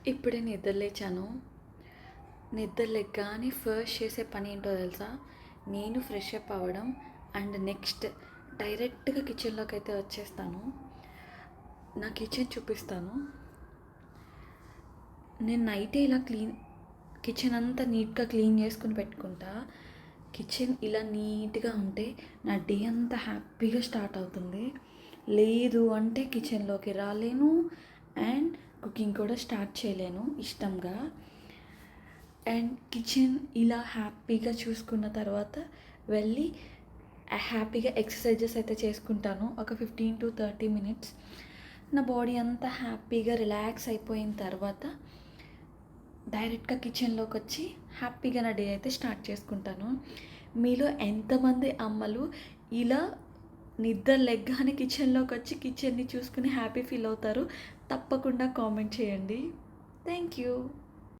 ఇప్పుడే నిద్ర లేచాను. నిద్ర లెగ్గానే ఫస్ట్ చేసే పని ఏంటో తెలుసా? నేను ఫ్రెష్ అప్ అవ్వడం అండ్ నెక్స్ట్ డైరెక్ట్‌గా కిచెన్‌లోకి అయితే వచ్చేస్తాను. నా కిచెన్ చూపిస్తాను. నేను నైటే ఇలా కిచెన్ అంతా నీట్‌గా క్లీన్ చేసుకొని పెట్టుకుంటా. కిచెన్ ఇలా నీట్‌గా ఉంటే నా డే అంతా హ్యాపీగా స్టార్ట్ అవుతుంది. లేదు అంటే కిచెన్‌లోకి రాలేను అండ్ కుకింగ్ కూడా స్టార్ట్ చేయలేను ఇష్టంగా. అండ్ కిచెన్ ఇలా హ్యాపీగా చూసుకున్న తర్వాత వెళ్ళి హ్యాపీగా ఎక్సర్సైజెస్ అయితే చేసుకుంటాను. ఒక 15-30 మినిట్స్ నా బాడీ అంతా హ్యాపీగా రిలాక్స్ అయిపోయిన తర్వాత డైరెక్ట్గా కిచెన్లోకి వచ్చి హ్యాపీగా నా డే అయితే స్టార్ట్ చేసుకుంటాను. మీలో ఎంతమంది అమ్మలు ఇలా నిద్ర లెగ్గానే కిచెన్లోకి వచ్చి కిచెన్ని చూసుకుని హ్యాపీ ఫీల్ అవుతారు? తప్పకుండా కామెంట్ చేయండి. Thank you.